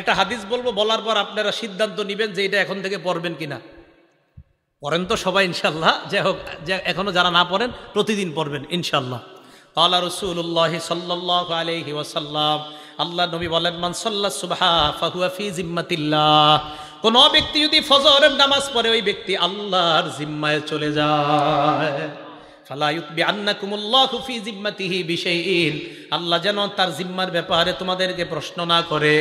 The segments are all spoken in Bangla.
একটা হাদিস বলবো, বলার পর আপনারা সিদ্ধান্ত নেবেন যে এটা এখন থেকে পড়বেন কিনা। পড়েন তো সবাই ইনশাল্লাহ, যাই হোক, এখনো যারা না পড়েন প্রতিদিন পড়বেন ইনশাল্লাহ। ক্বালা রাসূলুল্লাহ সাল্লাল্লাহু আলাইহি ওয়াসাল্লাম, আল্লাহ নবী বলেন, মান সাল্লা সুবহা ফাহুয়া ফি জিম্মাতিল্লাহ, কোন ব্যক্তি যদি ফজরের নামাজ পড়ে ওই ব্যক্তি আল্লাহর জিম্মায় চলে যায়। ফালা ইউতবিআন্নাকুমুল্লাহু ফি জিম্মাতিহি বিশাইইন, আল্লাহ যেন তার জিম্মার ব্যাপারে তোমাদেরকে প্রশ্ন না করে।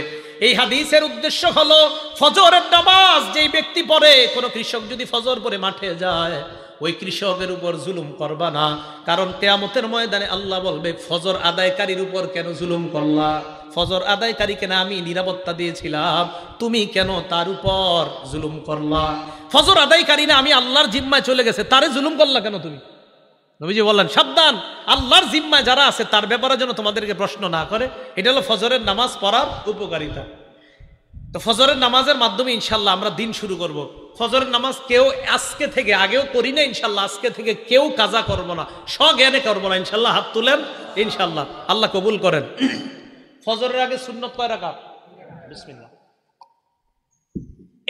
এই হাদিসের উদ্দেশ্য হলো ফজরের নামাজ যেই ব্যক্তি পড়ে, কোন কৃষক যদি ফজর পড়ে মাঠে যায় ওই কৃষকের উপর জুলুম করবা না, কারণ কিয়ামতের ময়দানে আল্লাহ বলবে ফজর আদায়কারীর উপর কেন জুলুম করলা, ফজর আদায়কারীকে না আমি নিরাপত্তা দিয়েছিলাম, তুমি কেন তার উপর জুলুম করলা। ফজর আদায়কারী না আমি আল্লাহর জিম্মায় চলে গেছে, তারে জুলুম করলা কেন তুমি? নবীজি বললেন সাবধান, আল্লাহর জিম্মায় যারা আছে তার ব্যাপারে যেন তোমাদেরকে প্রশ্ন না করে। এটা হলো ফজরের নামাজ পড়ার উপকারিতা। তো ফজরের নামাজের মাধ্যমে ইনশাল্লাহ আমরা দিন শুরু করব। ফজরের নামাজ কেউ আজকে থেকে, আগেও করি না ইনশাল্লাহ, আজকে থেকে কেউ কাজা করবো না, স্বজ্ঞানে করবো না ইনশাল্লাহ। হাত তুলেন ইনশাল্লাহ, আল্লাহ কবুল করেন। ফজরের আগে সুন্নত কয় রাকাত? বিসমিল্লাহ।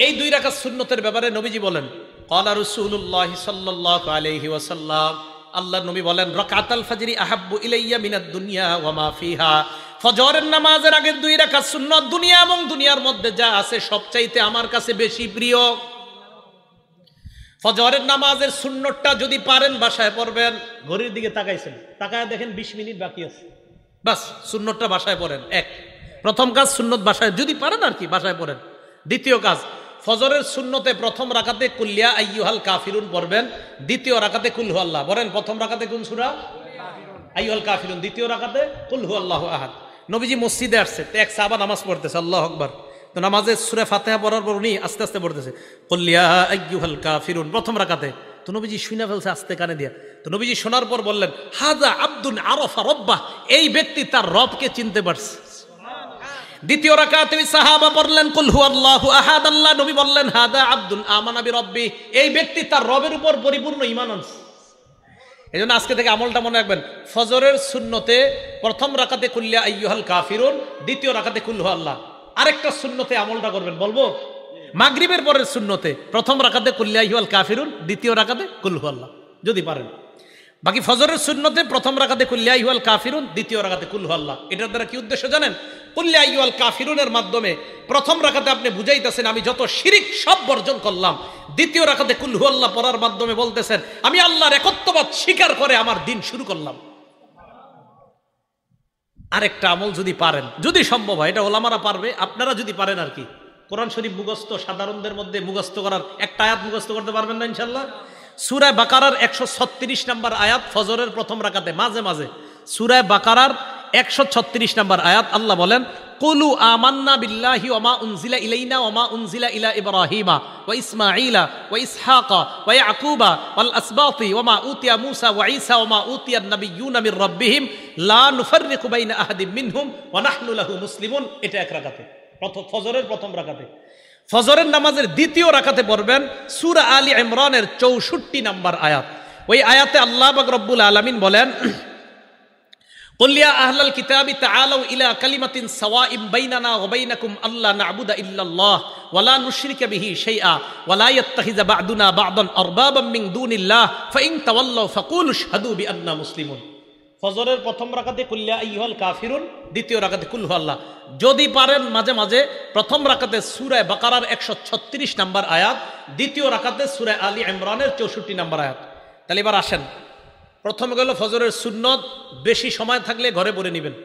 এই 2 রাকাত সুন্নতের ব্যাপারে নবীজি বলেন, ক্বালা রাসূলুল্লাহ সাল্লাল্লাহু আলাইহি ওয়াসাল্লাম, আল্লাহ নবী বলেন, রাকাতুল ফজরি আহাব্বু ইলাইয়া মিনাদ দুনিয়া ওয়া মা ফিহা, ফজরের নামাজের আগের 2 রাকাত সুন্নত দুনিয়া এবং দুনিয়ার মধ্যে যা আছে সবচাইতে আমার কাছে বেশি প্রিয়। ফজরের নামাজের সুন্নতটা যদি পারেন বাসায় পড়বেন। ঘড়ির দিকে তাকাইছেন, তাকায় দেখেন 20 মিনিট বাকি আছে, বাস সুন্নতটা বাসায় পড়েন। প্রথম কাজ সুন্নত বাসায় যদি পারেন আর কি বাসায় পড়েন। দ্বিতীয় কাজ, ফজরের সুন্নতে প্রথম রাকাতে কুল্লিয়া আইয়ুহাল কাফিরুন পড়বেন, দ্বিতীয় রাকাতে কুল হু আল্লাহ। বলেন প্রথম রাকাতে কোন সূরা? আইয়ুহাল কাফিরুন, দ্বিতীয় রাকাতে কুল হু আল্লাহু আহাদ। নবীজি মসজিদে আসছে, তো এক সাহাবা নামাজ পড়তেছে, আল্লাহু আকবার। তো নামাজে সূরা ফাতিহা পড়ার পর উনি আস্তে আস্তে পড়তেছে কুল্লিয়া আইয়ুহাল কাফিরুন প্রথম রাকাতে। তো নবীজি শুনে ফেলছে আস্তে কানে দিয়া। তো নবীজি শোনার পর বললেন, হাযা আব্দুন আরাফা রাব্বাহ, এই ব্যক্তি তার রবকে চিনতে পারছে। দ্বিতীয় রাকাতে সাহাবা পড়লেন কুল হু আল্লাহু আহাদ, আল্লাহ নবী বললেন হাদা আব্দুন আমানা বিরব্বি, এই ব্যক্তি তার রবের উপর পরিপূর্ণ ঈমান আনছে। এজন্য আজকে থেকে আমলটা মনে রাখবেন, ফজরের সুন্নতে প্রথম রাকাতে কুল্লিয়া আইয়ুহাল কাফিরুন, দ্বিতীয় রাকাতে কুল হু আল্লাহ। আরেকটা সুন্নতে আমলটা করবেন, বলবো মাগরিবের পরের সুন্নতে প্রথম রাকাতে কুল্লিয়া আইয়ুহাল কাফিরুন, দ্বিতীয় রাকাতে কুল হু আল্লাহ যদি পারেন। বাকি ফজরের সুন্নতে প্রথম রাকাতে কুল্লিয়া আইয়ুহাল কাফিরুন, দ্বিতীয় রাকাতে কুল হু আল্লাহ। এটার দ্বারা কি উদ্দেশ্য জানেন? কুল্লিয়া আইয়ুহাল কাফিরুনের মাধ্যমে প্রথম রাকাতে আপনি বুঝাইতেছেন আমি যত শিরিক সব বর্জন করলাম, দ্বিতীয় রাকাতে কুল হু আল্লাহ পড়ার মাধ্যমে বলতেছেন আমি আল্লাহর একত্ববাদ স্বীকার করে আমার দিন শুরু করলাম। আরেকটা আমল যদি পারেন, যদি সম্ভব হয়, এটা ওলামারা পারবে, আপনারা যদি পারেন আর কি, কোরআন শরীফ মুখস্থ সাধারণদের মধ্যে মুখস্থ করার একটা আয়াত মুখস্থ করতে পারবেন না ইনশাল্লাহ? সূরা বাকারার 136 নম্বর আয়াত ফজরের প্রথম রাকাতে মাঝে মাঝে, সূরা বাকারার 136 নম্বর আয়াত, আল্লাহ বলেন কুলু আমান্না বিল্লাহি ওয়া মা উনজিলা ইলাইনা ওয়া মা উনজিলা ইলা ইব্রাহিমা ওয়া ইসমাঈলা ওয়া ইসহাকা ওয়া ইয়াকুবা ওয়াল আসবাতি ওয়া মা উতিয়া মূসা ওয়া ঈসা ওয়া মা উতিয়ান নাবিয়্যুনা মির রাব্বিহিম লা নুফাররিকু বাইনা আহাদিম মিনহুম ওয়া নাহনু লাহু মুসলিমুন। এটা এক রাকাতে, ফজরের প্রথম রাকাতে। ফজরের নামাজের দ্বিতীয় রাকাতে পড়বেন সূরা আলী ইমরানের 64 নম্বর আয়াত। ওই আয়াতে আল্লাহ পাক রব্বুল আলামিন বলেন কুল ইয়া আহলাল কিতাবি তাআলাউ ইলা কালিমাতিন সাওয়াইন বাইনানা ওয়া বাইনাকুম আল্লা না'বুদা ইল্লাল্লাহ ওয়া লা নুশরিকা বিহি শাইআ ওয়া লা ইয়াত্তাখিযা বা'দুনা বা'দান আরবাবাম মিন দুনিল্লাহ ফাইন তাওয়াল্লাউ ফাকুলু আশহাদু বিআন্না মুসলিমুন। ফজরের প্রথম রাকাতে কুল ইয়া আইয়ুহাল কাফিরুন, দ্বিতীয় রাকাতে কুল হু আল্লাহ। যদি পারেন মাঝে মাঝে প্রথম রাকাতে সূরা বাকারার 136 নম্বর আয়াত, দ্বিতীয় রাকাতে সূরা আলী ইমরানের 64 নম্বর আয়াত। তাহলে এবার আসেন, প্রথমে গেল ফজরের সুন্নত, বেশি সময় থাকলে ঘরে পড়ে নেবেন।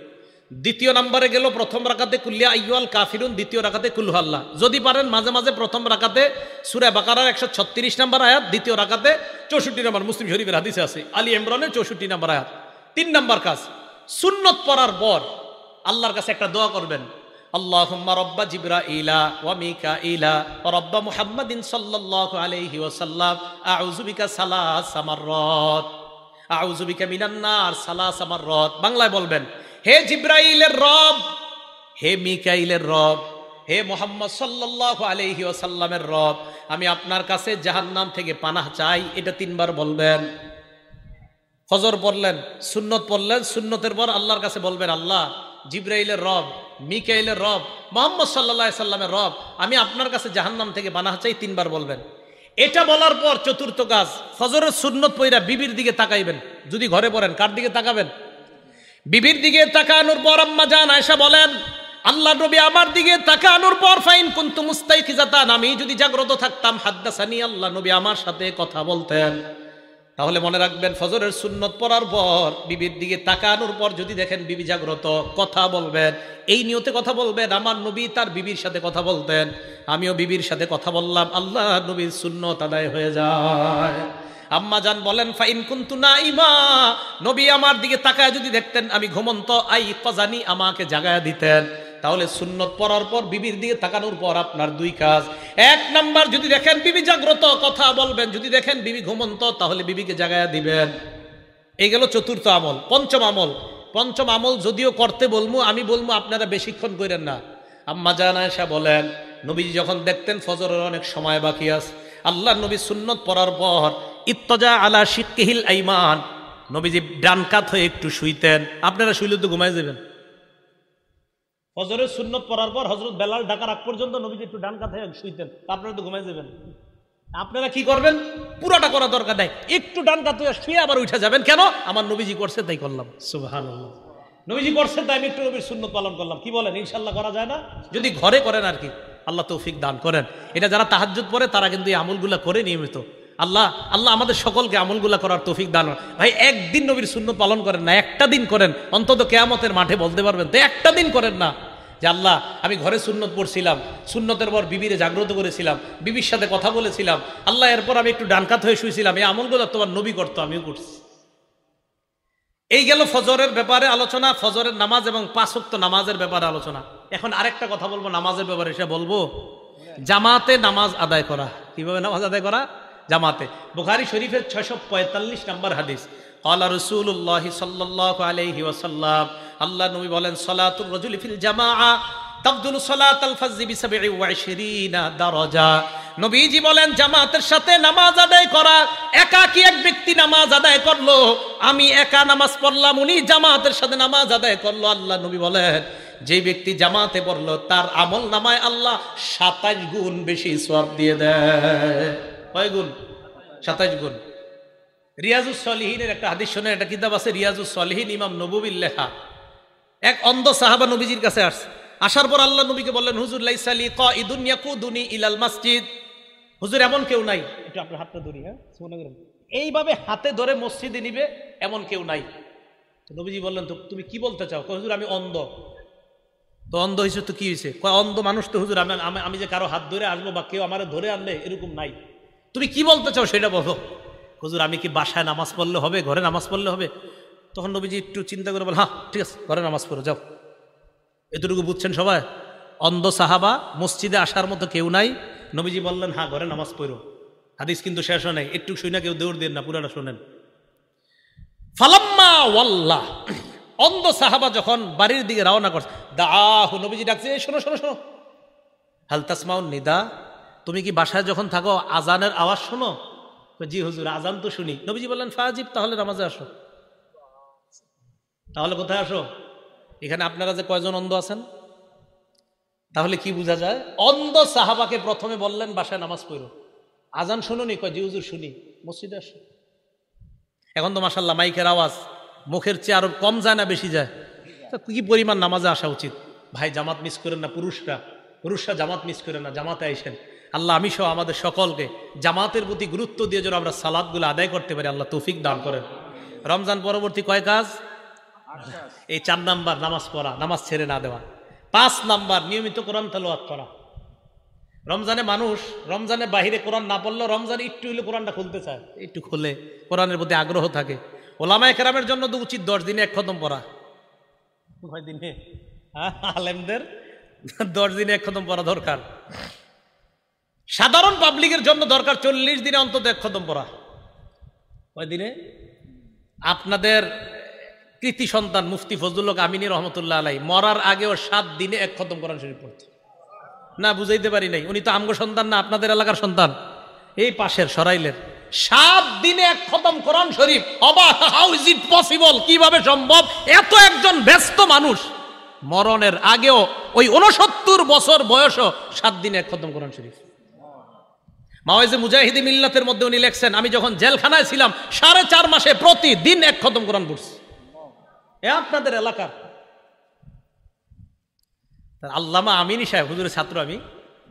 দ্বিতীয় নম্বরে গেল প্রথম রাকাতে কুল্লিয়া আইয়ুহাল কাফিরুন, দ্বিতীয় রাকাতে কুল হু আল্লাহ। যদি পারেন মাঝে মাঝে প্রথম রাকাতে সূরা বাকারার 136 নম্বর আয়াত, দ্বিতীয় রাকাতে 64 নম্বর, মুসলিম শরীফের হাদিসে আছে আলী ইমরানের 64 নম্বর আয়াত। 3 নম্বর কাজ, সুন্নত পড়ার পর আল্লাহর কাছে একটা দোয়া করবেন, আল্লাহুম্মা রাব্বা জিবরাইলা ওয়া মিকাইলা ওয়া রাব্বা মুহাম্মাদিন সাল্লাল্লাহু আলাইহি ওয়াসাল্লাম আউযু বিকা সালাসা মাররাত আউযু বিকা মিনান নার সালাসা মাররাত। বাংলায় বলবেন, হে জিবরাইলের রব, হে মিকাইলের রব, হে মুহাম্মদ সাল্লাল্লাহু আলাইহি ওয়াসাল্লামের রব, আমি আপনার কাছে জাহান্নাম থেকে পানাহ চাই। এটা 3 বার বলবেন। ফজর পড়লেন, সুন্নত পড়লেন, সুন্নতের পর আল্লাহর কাছে বলবেন, আল্লাহ জিব্রাইলের রব, মিকাইলের রব, মুহাম্মদ সাল্লাল্লাহু আলাইহি সাল্লামের রব, আমি আপনার কাছে জাহান্নাম থেকে পানাহ চাই 3 বার বলবেন। এটা বলার পর চতুর্থ কাজ, ফজরের সুন্নত পইরা বিবির দিকে তাকাইবেন। যদি ঘরে পড়েন কার দিকে তাকাবেন? বিবির দিকে তাকানোর পর আম্মা জান আয়েশা বলেন, আল্লাহ নবী আমার দিকে তাকানোর পর ফাইন কুনতু মুস্তাইকিজাতান, আমি যদি জাগ্রত থাকতাম, হাদ্দাসানি, আল্লাহ নবী আমার সাথে কথা বলতেন। তাহলে মনে রাখবেন, ফজরের সুন্নত পড়ার পর বিবির দিকে তাকানোর পর যদি দেখেন বিবি জাগ্রত, কথা বলবেন। এই নিয়তে কথা বলবেন, আমার নবী তার বিবির সাথে কথা বলতেন, আমিও বিবির সাথে কথা বললাম, আল্লাহ নবীর সুন্নত আদায় হয়ে যায়। আম্মা জান বলেন, ফাইন কুনতু নাইমা, নবী আমার দিকে তাকায় যদি দেখতেন আমি ঘুমন্ত, আই কজানি, আমাকে জাগায়া দিতেন। তাহলে সুন্নত পড়ার পর বিবির দিকে তাকানোর পর আপনার 2 কাজ। 1 নাম্বার, যদি দেখেন বিবি জাগ্রত, কথা বলবেন। যদি দেখেন বিবি ঘুমন্ত, তাহলে বিবিকে জাগায়া দিবেন। এই গেল চতুর্থ আমল। পঞ্চম আমল যদিও করতে বলবো, আমি বলবো আপনারা বেশিক্ষণ করেন না। আম্মা জান আয়েশা বলেন, নবীজি যখন দেখতেন ফজরের অনেক সময় বাকি আছে, আল্লাহ নবী সুন্নত পড়ার পর ইত্তজা আলা শিক্কিহিল আইমান, নবীজি ডান কাত হয়ে একটু শুইতেন। আপনারা শুইলে তো ঘুমাই যাবেন। ফজরের সুন্নত পড়ার পর হযরত বেলাল ডাকার আগ পর্যন্ত নবীজি একটু ডান কাত হয়ে শুইতেন, আপনারা তো ঘুমাই যাবেন। আপনারা কি করবেন? পুরাটা করা দরকার নাই, একটু ডান কাত হয়ে শুয়ে আবার উঠে যাবেন। কেন? আমার নবীজি করছে তাই করলাম। সুবহানাল্লাহ, নবীজি করছে তাই আমি একটু নবীর সুন্নত পালন করলাম। কি বলেন? ইনশাআল্লাহ করা যায় না? যদি ঘরে করেন আর কি। আল্লাহ তৌফিক দান করেন। এটা যারা তাহাজ্জুদ পড়ে তারা কিন্তু এই আমলগুলা করে নিয়মিত। আল্লাহ আমাদের সকলকে আমলগুলা করার তৌফিক দান। ভাই, একদিন নবীর সুন্নত পালন করেন না, একটা দিন করেন, অন্তত কিয়ামতের মাঠে বলতে পারবেন তো একটা দিন করেন না যে আল্লাহ আমি ঘরে সুন্নত পড়ছিলাম, সুন্নতের পর বিবিরে জাগ্রত করেছিলাম, বিবির সাথে কথা বলেছিলাম, আল্লাহ এরপর আমি একটু ডানকাত হয়ে শুয়েছিলাম, এই আমলগুলো তোমার নবী করতো, আমিও করছি। এই গেল ফজরের ব্যাপারে আলোচনা, ফজরের নামাজ এবং 5 ওয়াক্ত নামাজের ব্যাপারে আলোচনা। এখন আরেকটা কথা বলবো নামাজের ব্যাপারে, সে বলবো জামাতে নামাজ আদায় করা। কিভাবে নামাজ আদায় করা? জামাতে। বুখারী শরীফের 645 নম্বর হাদিস, ক্বালা রাসূলুল্লাহ সাল্লাল্লাহু আলাইহি ওয়াসাল্লাম, আল্লাহ নবী বলেন, সালাতুর রাজুলি ফিল জামাআ তাফদুলু সালাতাল ফাজরি বি27 দারাজা। নবীজি বলেন, জামাতের সাথে নামাজ আদায় করা, একাকী এক ব্যক্তি নামাজ আদায় করলো, আমি একা নামাজ পড়লাম, উনি জামাতের সাথে নামাজ আদায় করলো, আল্লাহ নবী বলেন যে ব্যক্তি জামাতে পড়লো তার আমল নামায় আল্লাহ 27 গুণ বেশি সওয়াব দিয়ে দেয়। কয় গুণ? 27 গুণ। রিয়াজুস সলিহিনের একটা হাদিস শোনেন, একটা কিতাব আছে রিয়াজুস সলিহিন, ইমাম নববীর লেখা। এক অন্ধ সাহাবা নবীজির কাছে আসছে, আসার পর আল্লাহ নবীকে বললেন, হুজুর লাইসা লি কাইদুন ইয়াকুদুনি ইলাল মসজিদ, হুজুর এমন কেউ নাই, একটু আপনার হাতটা ধরি, হ্যাঁ এইভাবে হাতে ধরে মসজিদে নিবে এমন কেউ নাই। তো নবীজি বললেন, তো তুমি কি বলতে চাও? হুজুর আমি অন্ধ। তো অন্ধ হয়েছে তো কি হয়েছে? অন্ধ মানুষ তো হুজুর, আমি যে কারো হাত ধরে আসবো বা কেউ আমার ধরে আনলে এরকম নাই, তুমি কি বলতে চাও সেটা বলো। হুজুর আমি কি বাসায় নামাজ পড়লে হবে, ঘরে নামাজ পড়লে হবে? তখন নবীজি একটু চিন্তা করে বল, হ্যাঁ ঠিক আছে, ঘরে নামাজ পড়ো যাও। এতটুকু বুঝছেন সবাই? অন্ধ সাহাবা, মসজিদে আসার মতো কেউ নাই, নবীজি বললেন হ্যাঁ ঘরে নামাজ পড়ো। হাদিস কিন্তু শেষ হয় নাই, একটু শুই না, কেউ দৌড় দেন না, পুরাটা শোনেন। ফালাম্মা ওয়াল্লাহ, অন্ধ সাহাবা যখন বাড়ির দিকে রওনা করছে, দাহু, নবীজি ডাকছে, শোনো শোনো শোনো, হাল তাসমাউন নিদা, তুমি কি বাসায় যখন থাকো আজানের আওয়াজ শোনো? জি হুজুর আজান তো শুনি। নবীজি বললেন ফাজিব, তাহলে নামাজে আসো। তাহলে কোথায় আসো? এখানে আপনারা যে কয়জন অন্ধ আছেন, তাহলে কি বোঝা যায়? অন্ধ সাহাবাকে প্রথমে বললেন বাসায় নামাজ পড়ো, আজান শুনুনি? কয় জি হুজুর শুনি। মসজিদে আসো। এখন তো মাশাআল্লাহ মাইকের আওয়াজ মুখের চেয়ে আরো কম যায় না বেশি যায়? কি পরিমাণ নামাজে আসা উচিত। ভাই জামাত মিস করেন না, পুরুষরা জামাত মিস করেন না, জামাতে আইসেন। আল্লাহ আমি সহ আমাদের সকলকে জামাতের প্রতি গুরুত্ব দিয়ে যেন আমরা সালাতগুলো আদায় করতে পারি, আল্লাহ তৌফিক দান করেন। রমজান পরবর্তী কয় কাজ? এই 4 নাম্বার, নামাজ পড়া, নামাজ ছেড়ে না দেওয়া। 5 নাম্বার, নিয়মিত কোরআন তেলাওয়াত করা। রমজানে মানুষ রমজানের বাহিরে কোরআন না পড়লেও রমজানে একটু হলে কোরআনটা খুলতে চায়, একটু খুলে কোরআনের প্রতি আগ্রহ থাকে। ওলামায়ে কেরামের জন্য তো উচিত 10 দিনে 1 খতম পড়া। কয় দিনে? আলেমদের 10 দিনে 1 খতম পড়া দরকার। সাধারণ পাবলিকের জন্য দরকার 40 দিনে অন্তত 1 খতম পড়া। কয় দিনে? আপনাদের কৃতি সন্তান মুফতি ফজলুল হক আমিনী রহমতুল্লাহ আলাই মরার আগেও 7 দিনে 1 খতম কোরআন শরীফ পড়তো। না বুঝাইতে পারি নাই, উনি তো আমগো সন্তান না, আপনাদের এলাকার সন্তান, এই পাশের সরাইলের। 7 দিনে 1 খতম কোরআন শরীফ। অবাক, হাউ ইজ ইট পসিবল? কিভাবে সম্ভব? এত একজন ব্যস্ত মানুষ মরণের আগেও ওই 69 বছর বয়সও 7 দিনে এক খতম কোরআন শরীফ। মাওয়াইজে মুজাহিদি মিল্লাতের মধ্যে উনি লেখছেন, আমি যখন জেলখানায় ছিলাম 4.5 মাসে প্রতিদিন এক খতম কোরআন পড়ছি। এ আপনাদের এলাকার আল্লামা আমিনী সাহেব, হুজুরের ছাত্র, আমি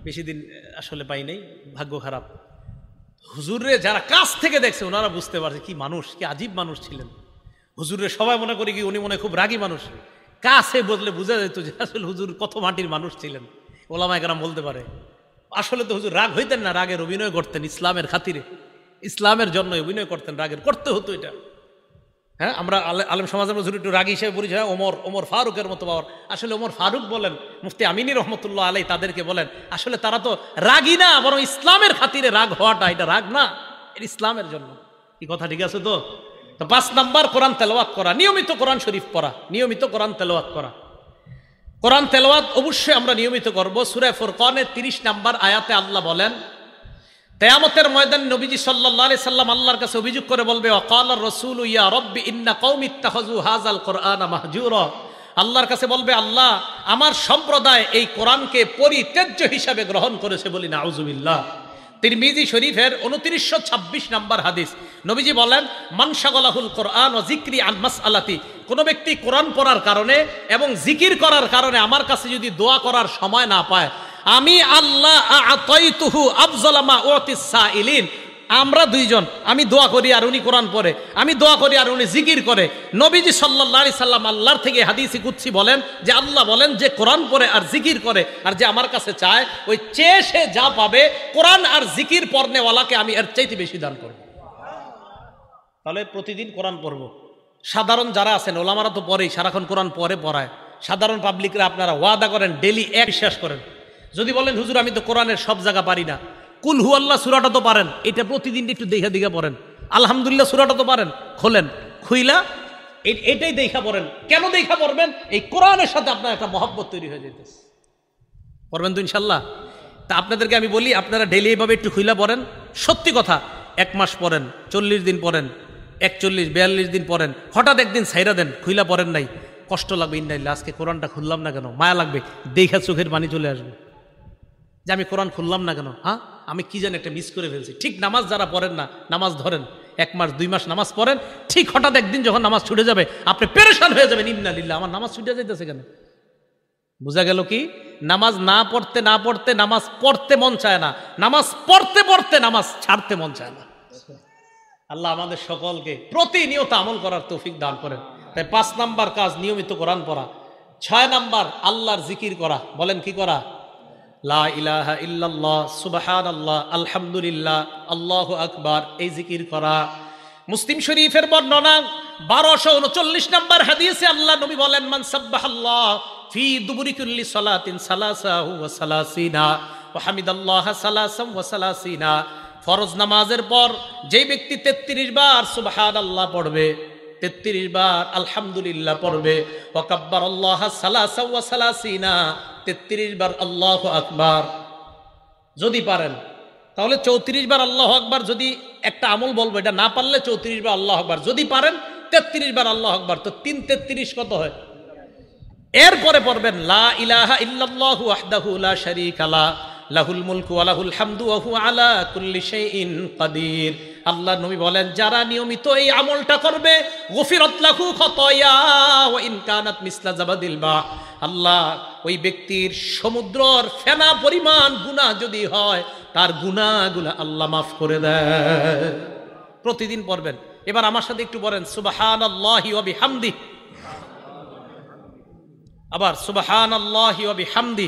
বেশি দিন আসলে পাই নাই, ভাগ্য খারাপ। হুজুরে যারা কাছ থেকে দেখছে ওনারা বুঝতে পারছে কি মানুষ, কি আজীব মানুষ ছিলেন। হুজুরে সবাই মনে করি কি উনি মনে খুব রাগী মানুষ, কাছে বদলে বোঝা যেত যে আসলে হুজুর কত মাটির মানুষ ছিলেন। ওলামায়ে কেরাম বলতে পারে আসলে তো হুজুর রাগ হইতেন না, রাগের অভিনয় করতেন ইসলামের খাতিরে, ইসলামের জন্য অভিনয় করতেন, রাগের করতে হতো এটা। হ্যাঁ, আমরা আলেম সমাজের মধ্যে একটু রাগী হিসেবে পরিচয়, ওমর ফারুকের মতো পাওয়ার। আসলে ওমর ফারুক বলেন, মুফতি আমিনী রহমতুল্লাহ আলাই তাদেরকে বলেন, আসলে তারা তো রাগী না, বরং ইসলামের খাতিরে রাগ হওয়াটা এটা রাগ না, এটা ইসলামের জন্য। কি কথা ঠিক আছে তো? 5 নাম্বার কোরআন তেলাওয়াত করা, নিয়মিত কোরআন শরীফ পড়া, নিয়মিত কোরআন তেলাওয়াত করা। কোরআন তেলাওয়াত অবশ্যই আমরা নিয়মিত করব। সূরা ফুরকানের 30 নাম্বার আয়াতে আল্লাহ বলেন, কিয়ামতের ময়দানে নবীজি সাল্লাল্লাহু আলাইহি সাল্লাম আল্লাহর কাছে অভিযোগ করে বলবে, ওয়াকালার রাসূলু ইয়া রাব্বি ইন্না কওমি ইত্তাখাযু হাযাল কুরআনা মাহজুরা। আল্লাহর কাছে বলবে, আল্লাহ আমার সম্প্রদায় এই কোরআনকে পরিত্যাজ্য হিসাবে গ্রহণ করেছে, বলি নাউযুবিল্লাহ। তিরমিজি শরীফের 2926 নাম্বার হাদিস, নবীজি বলেন, মান শাগালাহুল কোরআন ওয়া যিকরি আন মাসআলাতি, কোন ব্যক্তি কোরআন পড়ার কারণে এবং জিকির করার কারণে আমার কাছে যদি দোয়া করার সময় না পায়, আমি আল্লাহ আতাইতুহু আফযালা মা উতিস সাইলিন। আমরা দুইজন, আমি দোয়া করি আর উনি কোরআন পড়ে, আমি দোয়া করি আর উনি জিকির করে। নবীজি সাল্লাল্লাহু আলাইহি সাল্লাম আল্লাহর থেকে হাদিসে কুদসি বলেন যে আল্লাহ বলেন যে কোরআন পড়ে আর জিকির করে আর যে আমার কাছে চায়, ওই চেয়ে সে যা পাবে কোরআন আর জিকির পড়নেওয়ালাকে আমি এর চাইতে বেশি দান করব। তাহলে প্রতিদিন কোরআন পড়ব। সাধারণ যারা আছেন, ওলামারা তো পড়েই, সারাক্ষণ কোরআন পড়ায়। সাধারণ পাবলিকরা আপনারা ওয়াদা করেন ডেলি এক বিশ্বাস করেন। যদি বলেন হুজুর আমি তো কোরআনের সব জায়গা পারি না, কুল হু আল্লাহ সূরাটা তো পারেন, এটা প্রতিদিন একটু দেখা পড়েন। আলহামদুলিল্লাহ সূরাটা তো পারেন, খোলেন, খুইলা এটাই দেখা পড়েন। কেন দেখা পড়বেন? এই কোরআনের সাথে আপনার একটা মহব্বত তৈরি হয়ে যেতেছে। পড়বেন তো ইনশাল্লাহ। তা আপনাদেরকে আমি বলি, আপনারা ডেলি এইভাবে একটু খুইলা পড়েন। সত্যি কথা, 1 মাস পড়েন, 40 দিন পড়েন, 41-42 দিন পড়েন, হঠাৎ একদিন ছাইরা দেন, খুইলা পড়েন নাই, কষ্ট লাগবে। ইন্নালিল্লাহ, আজকে কোরআনটা খুললাম না কেন, মায়া লাগবে, দেখা চোখের পানি চলে আসবে যে আমি কোরআন খুললাম না কেন, হ্যাঁ আমি কি জানি একটা মিস করে ফেলছি। ঠিক নামাজ যারা পড়েন না, নামাজ ধরেন 1 মাস 2 মাস নামাজ পড়েন, ঠিক হঠাৎ একদিন যখন নামাজ ছুটে যাবে আপনি পেরেশান হয়ে যাবেন, ইন্নালিল্লাহ আমার নামাজ ছুটে যাইতেছে কেন। বোঝা গেল কি? নামাজ না পড়তে নামাজ পড়তে মন চায় না, নামাজ পড়তে নামাজ ছাড়তে মন চায় না। আল্লাহ আমাদের সকলকে প্রতিনিয়ত আমল করার তৌফিক দান করেন। তাই 5 নাম্বার কাজ নিয়মিত কোরআন পড়া। 6 নাম্বার আল্লাহর জিকির করা। বলেন কি করা? লা ইলাহা ইল্লাল্লাহ, সুবহানাল্লাহ, আলহামদুলিল্লাহ, আল্লাহু আকবার, এই জিকির করা। মুসলিম শরীফের বর্ণনা 1239 নাম্বার হাদিসে আল্লাহ নবী বলেন, মান সাব্বাহাল্লাহ ফি দুবুরি কুল্লি সালাতিন সালাসাহু ওয়া সালাসিনা ওয়া হামিদাল্লাহ সালাসাম ওয়া সালাসিনা। ফরজ নামাজের পর যেই ব্যক্তি 33 বার সুবহানাল্লাহ পড়বে, 33 বার আলহামদুলিল্লাহ পড়বে, ওয়া কাব্বারাল্লাহ সালাসা ওয়া সালাসিনা, 33 বার আল্লাহু আকবার। যদি পারেন তাহলে 34 বার আল্লাহু আকবার। যদি একটা আমল বলবো, এটা না পারলে 34 বার আল্লাহু আকবার, যদি পারেন 33 বার আল্লাহু আকবার। তো 3 33 কত হয়? এরপরে পড়বেন লা ইলাহা ইল্লাল্লাহু ওয়াহদাহু লা শারীকা লা, লাহুল মুলকু ওয়া লাহুল হামদু ওয়া হুয়া আলা কুল্লি শাইইন কাদির। আল্লাহ নবী বলেন, যারা নিয়মিত এই আমলটা করবে, গফিরাত লাহু খাতায়া ওয়া ইন কানাত মিসলা জাবাদিল বা, আল্লাহ ওই ব্যক্তির সমুদ্রের ফেনা পরিমাণ গুনাহ যদি হয়, তার গুনাহগুলো আল্লাহ মাফ করে দেয়। প্রতিদিন পড়বেন। এবার আমার সাথে একটু বলেন সুবহানাল্লাহি ওয়া বিহামদি। আবার সুবহানাল্লাহি ওয়া বিহামদি,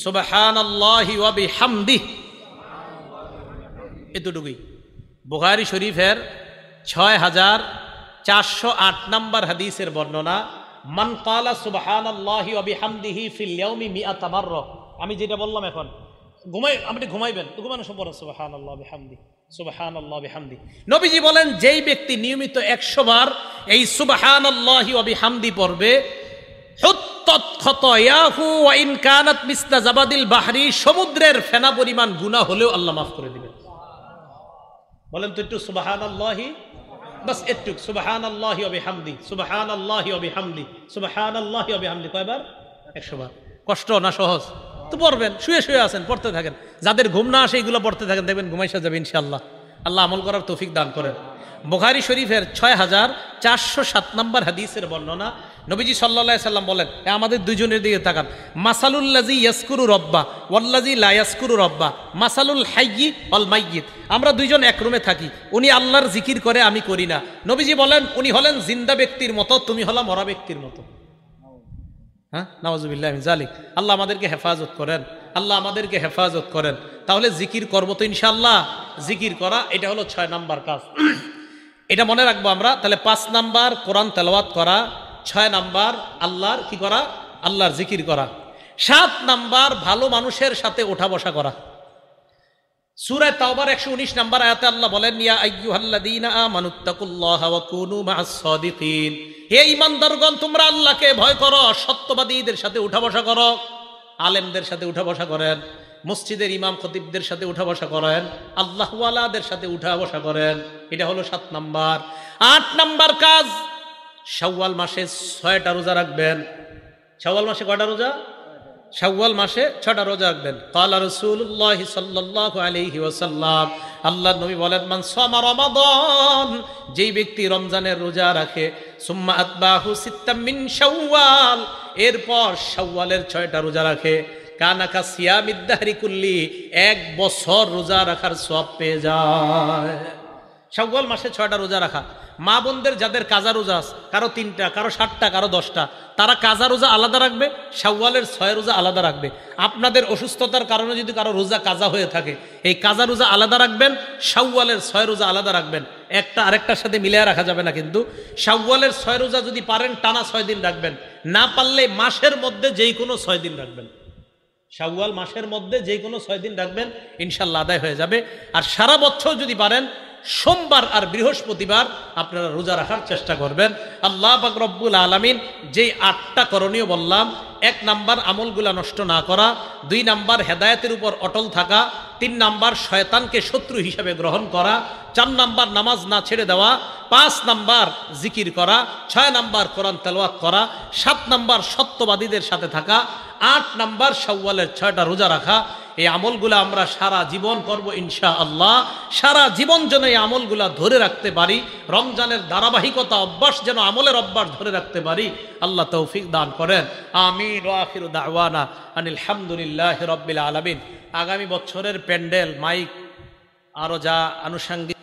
সুবহানাল্লাহি ওয়া বিহামদি। এতটুকুই। বুখারী শরীফের 6408 নাম্বার হাদিসের বর্ণনা, মান ক্বালা সুবহানাল্লাহি ওয়া বিহামদিহি ফিল ইয়াউমি মিআতা মাররা। আমি যেটা বললাম এখন আপনি ঘুমাইবেন, তো ঘুমানোর সময় সুবহানাল্লাহ বিহামদি, সুবহানাল্লাহ বিহামদি। নবীজি বলেন, যেই ব্যক্তি নিয়মিত 100 বার এই সুবহানাল্লাহি ওয়া বিহামদি পড়বে, হুত্তাত খাতায়াহু ওয়া ইন কানাত মিসলা জাবাদিল বাহরি, সমুদ্রের ফেনা পরিমাণ গুনাহ হলেও আল্লাহ মাফ করে দিবেন। বলেন তো একটু সুবহানাল্লাহি। বাস একটু সুবহানাল্লাহি ওয়া বিহামদি, সুবহানাল্লাহি ওয়া বিহামদি, সুবহানাল্লাহি ওয়া বিহামদি কয়বার? 100 বার। কষ্ট না সহজ? তো পড়বেন, শুয়ে শুয়ে আছেন পড়তে থাকেন। যাদের ঘুম না আসে এগুলো পড়তে থাকেন, দেখবেন ঘুমাইসা যাবে ইনশাআল্লাহ। আল্লাহ আমল করার তৌফিক দান করেন। বুখারী শরীফের 6407 নম্বর হাদিসের বর্ণনা, নবীজি সাল্লাল্লাহু আলাইহি সাল্লাম বলেন, আমাদের দুইজনের দিকে তাকান, মাসালুল্লাযী ইয়াসকুরু রব্বা ওয়াল্লাযী লা ইয়াসকুরু রব্বা মাসালুল হাইয়্যি ওয়াল মাইয়্যিত। আমরা দুইজন এক রুমে থাকি, উনি আল্লাহর জিকির করে, আমি করি না। নবীজি বলেন, উনি হলেন জিন্দা ব্যক্তির মতো, তুমি হলা মরা ব্যক্তির মতো। হ্যাঁ, নাউযুবিল্লাহি মিন যালিক। আল্লাহ আমাদেরকে হেফাজত করেন, আল্লাহ আমাদেরকে হেফাজত করেন। তাহলে জিকির করবো তো ইনশাআল্লাহ। জিকির করা এটা হলো 6 নাম্বার কাজ, এটা মনে রাখবো আমরা। তাহলে 5 নাম্বার কোরআন তেলাওয়াত করা, 6 নাম্বার আল্লাহর কি করা? আল্লাহর জিকির করা। 7 নাম্বার ভালো মানুষের সাথে ওঠা বসা করা। সূরা তাওবার 119 নাম্বার আয়াতে আল্লাহ বলেন, ইয়া আইয়ুহাল্লাযীনা আমানুত্তাকুল্লাহা ওয়া কুনু মা'আস সাদিকিন। হে ঈমানদারগণ, তোমরা আল্লাহকে ভয় করো, সত্যবাদীদের সাথে উঠা বসা করো। আলেমদের সাথে উঠা বসা করেন, মসজিদের ইমাম খতিবদের সাথে উঠা বসা করেন, আল্লাহওয়ালাদের সাথে উঠা বসা করেন। এটা হলো 7 নাম্বার। 8 নাম্বার কাজ, শাওয়াল মাসে 6টা রোজা রাখবেন। শাওয়াল মাসে কয়টা রোজা? শাওয়াল মাসে 6টা রোজা রাখবেন। ক্বালা রাসূলুল্লাহ সাল্লাল্লাহু আলাইহি ওয়াসাল্লাম, আল্লাহর নবী বলেন, মান সামা রমাদান, যেই ব্যক্তি রমজানের রোজা রাখে, সুম্মা আতবাহু সিত্তাম মিন শাওয়াল, এরপর শাওয়ালের 6টা রোজা রাখে, কানাকা সিয়ামিদ দাহরি কুল্লি, 1 বছর রোজা রাখার সওয়াব পেয়ে যায়। শাওয়াল মাসে 6টা রোজা রাখা। মা বোনদের যাদের কাজা রোজা আছে, কারো 3টা, কারো 7টা, কারো 10টা, তারা কাজা রোজা আলাদা রাখবে, শাওয়ালের 6 রোজা আলাদা রাখবে। আপনাদের অসুস্থতার কারণে যদি কারো রোজা কাজা হয়ে থাকে, এই কাজা রোজা আলাদা রাখবেন, শাওয়ালের 6 রোজা আলাদা রাখবেন। একটা আরেকটার সাথে মিলিয়ে রাখা যাবে না কিন্তু। শাওয়ালের 6 রোজা যদি পারেন টানা 6 দিন রাখবেন, না পারলে মাসের মধ্যে যেই কোনো 6 দিন রাখবেন। শাওয়াল মাসের মধ্যে যে কোনো 6 দিন রাখবেন, ইনশাল্লাহ আদায় হয়ে যাবে। আর সারা বছর যদি পারেন সোমবার আর বৃহস্পতিবার আপনারা রোজা রাখার চেষ্টা করবেন। আল্লাহ পাক রব্বুল আলামিন যেই 8টা করণীয় বললাম, 1 নাম্বার আমলগুলা নষ্ট না করা, 2 নাম্বার হেদায়েতের উপর অটল থাকা, 3 নাম্বার শয়তানকে শত্রু হিসেবে গ্রহণ করা, 4 নাম্বার নামাজ না ছেড়ে দেওয়া, 5 নাম্বার জিকির করা, 6 নাম্বার কোরআন তেলাওয়াত করা, 7 নাম্বার সত্যবাদীদের সাথে থাকা, 8 নাম্বার শাওয়ালের 6টা রোজা রাখা। এই আমলগুলো আমরা সারা জীবন করব ইনশাআল্লাহ। সারা জীবন যেন এই আমলগুলা ধরে রাখতে পারি, রমজানের ধারাবাহিকতা অভ্যাস যেন আমলের অভ্যাস ধরে রাখতে পারি, আল্লাহ তৌফিক দান করেন। আমিন ওয়া আখিরু দাওয়ানা আনিল হামদুলিল্লাহি রাব্বিল আলামিন। আগামী বছরের প্যান্ডেল, মাইক, আরো যা আনুষঙ্গিক